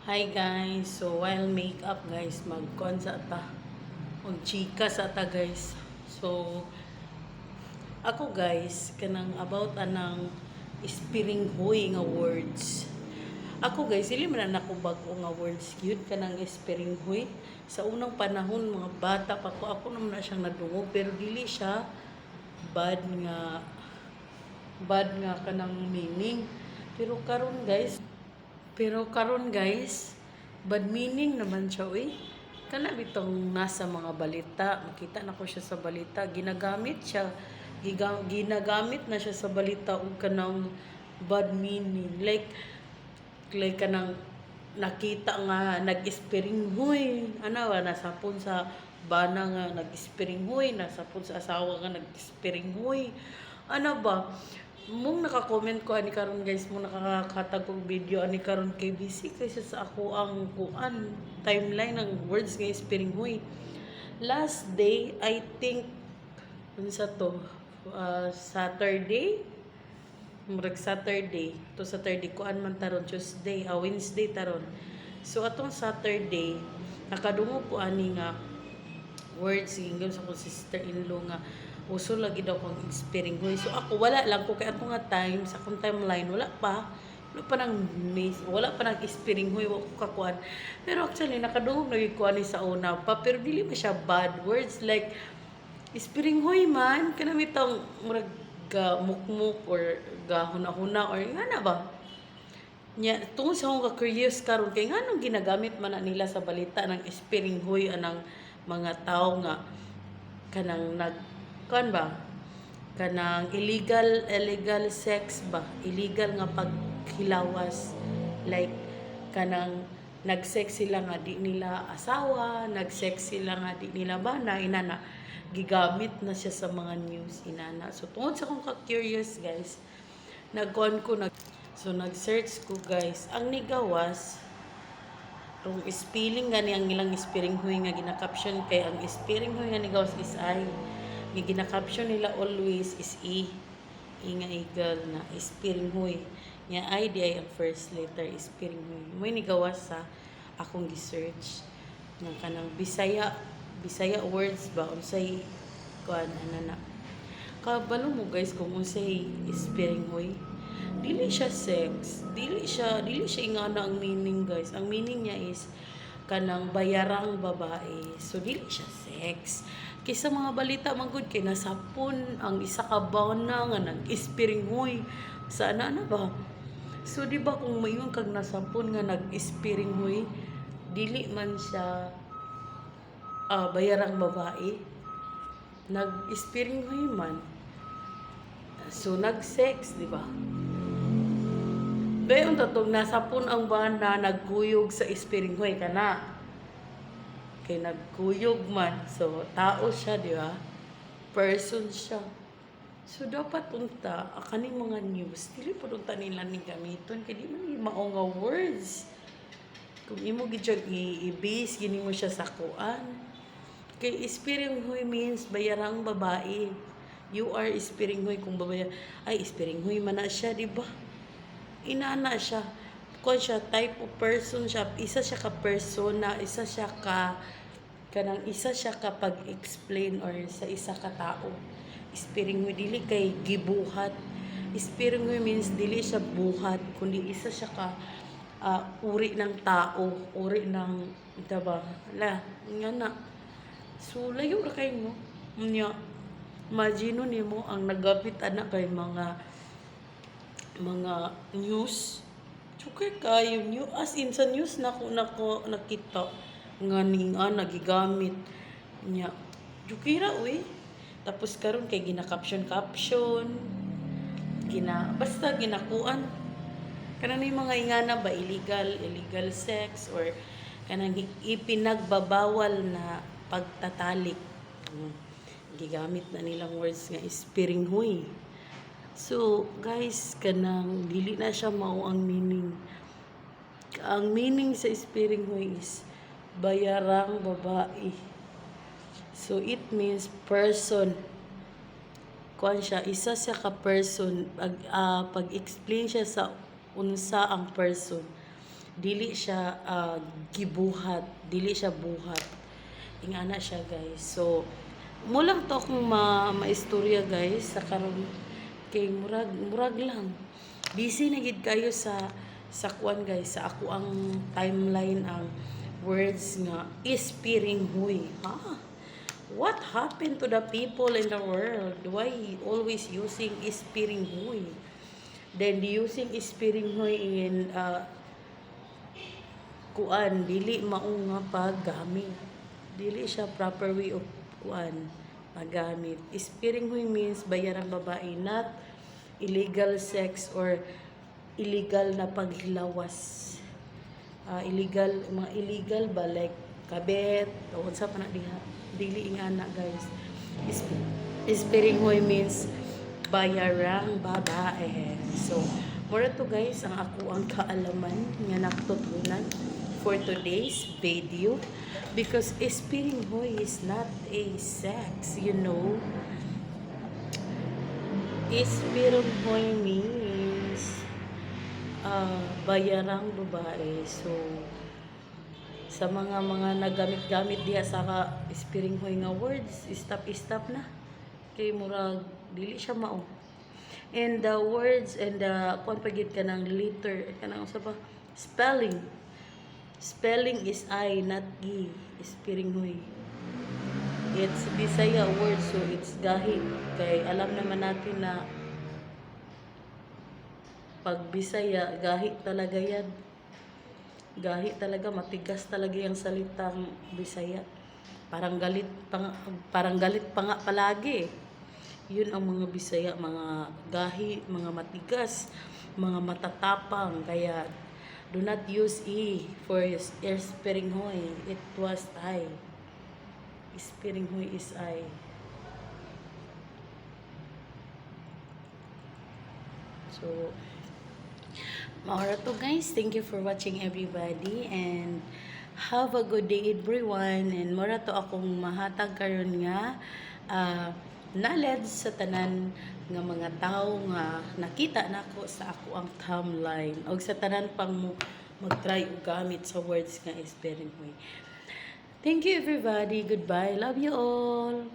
Hi guys, so while makeup guys, magkon sa ta, chika sa ta guys. So ako guys, kanang about anang ispiring hoy nga words. Ako guys, dili man na ako bag-o nga words gyud kanang ispiring hoy. Sa unang panahon mga bata pa ko, ako naman na siyang nadungog pero dili siya bad nga kanang meaning. Pero karon guys, bad meaning naman siya, uy. Kana bitong nasa mga balita, makita na ko siya sa balita, ginagamit na siya sa balita og kanang bad meaning. Like kanang nakita nga nag-ispiring huy. Ano ba, nasapon sa bana nga nag-ispiring huy, nasapon sa asawa nga nag-ispiring huy. Ano ba? Mong naka-comment ko ani karon guys, mong nakakatag og video ani karon kay busy kasi sa ako ang kuan timeline ng words nga ispiring huy. Last day, I think unsa to? Saturday. Murag Saturday. To Saturday kuan man taron Tuesday, Wednesday taron. So atong Saturday, nakadungo po ani nga words ingam sa kong sister-in-law nga uso lagi daw kong ispiring huy. So ako wala lang ko kay ato nga time sa akong timeline wala pa nang ispiring huy wa ko kakuan. Pero actually nakadungog na kuan ni sa una pa pero dili pa siya bad words like ispiring huy man kana mitong murag mukmuk or gahuna-huna or ngana ba nya tungod sa akong ka-curious karon kay nganong ginagamit man na nila sa balita ng ispiring huy anang mga tao nga kanang kan ba kanang illegal sex ba, illegal nga paghilawas, like kanang nag-sex sila nga di nila asawa, nag-sex sila nga di nila bana, inana gigamit na siya sa mga news, inana. So tungod sa akong ka-curious guys, nag-search ko guys, ang nigawas kung spelling gani ang ilang ispiring huy nga gina-caption kay ang ispiring huy nga nigawas is I. Nga gina-caption nila always is E. E nga eagle na ispiring huy. Nga I di ay ang first letter ispiring huy. May nigawas sa akong gi-search nga kanang Bisaya words ba unsay kuan ana. Kabalo mo guys kung unsay ispiring huy. Dili siya sex, dili siya ingana ang meaning guys. Ang meaning niya is kanang bayarang babae. So dili siya sex. Kaysa mga balita man gud kay nasapon ang isa ka bana nga nag-ispiring huy. Sana na ba? So di ba kung mayon kag nasapon nga nag-ispiring huy, dili man siya bayarang babae. Nag-ispiring huy man. So nag-sex, di ba? Dayon tatong nasapon ang bana nagkuyog sa ispiring huy kana. Kay nagkuyog man. So tao siya, di ba? Person siya. So dapat unta kaning mga news dili pud unta nila ni gamiton kay di man mao nga words. Kung imo gid i-base gini mo siya sa kuan. Kay ispiring huy means bayarang babae. You are ispiring huy kung babae. Ay ispiring huy man na siya, di ba? Inana siya. Kung siya type of person siya, isa siya ka persona, isa siya ka pag-explain or sa isa ka tao. Ispiring huy dili kay gibuhat. Ispiring huy means dili siya buhat kundi isa siya ka uri ng tao, uri ng diba? Nga na. So layo ra kay mo. Nya imagine nimo ang nagapit ana kay mga news. Chukay kayo news as in sa news nako nakita nga nagigamit nya. Jukira uy. Tapos karon kay gina-caption basta ginakuan kanang mga ingana ba illegal sex or kanang ipinagbabawal na pagtatalik. Gigamit na nilang words nga ispiring huy. So, guys, kanang dili na siya mao ang meaning. Ang meaning sa ispiring huy is bayarang babae. So, it means person. Kuan siya, isa siya ka person. Pag-explain siya sa unsa ang person. dili siya gibuhat, dili siya buhat. Ingana siya guys. So mo lang to akong maistorya guys sa karon kay murag lang. Busy na gid kayo sa kuan guys, sa ako ang timeline ang words nga ispiring huy. Ha? What happened to the people in the world? Why always using ispiring huy? Then using ispiring huy in kuan dili mao nga paggamit. Dili siya proper way of kuan paggamit. Ispiring huy means bayarang babae, not illegal sex or illegal na paghilawas. Illegal, mga illegal ba like kabet o unsa pa na diha, dili ingana guys. Ispiring huy means bayarang babae. So mura to guys ang ako ang kaalaman nga natutunan for today's video, because ispiring huy is not a sex, you know. Ispiring huy means bayarang babae. So sa mga nagamit-gamit diha sa ispiring huy nga words, stop na kay murag dili siya mao. And the words and the kung pagit ka ng letter kanang usa ba spelling is I, not E. Ispiring huy, it's Bisaya word, so it's gahi. Kay alam naman natin na pag Bisaya, gahi talaga yan. Gahi talaga, matigas talaga yung salitang Bisaya. Parang galit pa nga palagi. Yun ang mga Bisaya, mga gahi, mga matigas, mga matatapang. Kaya do not use E for ispiring huy. It was I. Ispiring huy is I. So maura to guys. Thank you for watching everybody and have a good day everyone. And mura to akong mahatag karon nga knowledge sa tanan nga mga tao nga nakita nako sa ako ang timeline og sa tanan pang mo mag-try og gamit sa words nga ispiring huy. Thank you everybody. Goodbye. Love you all.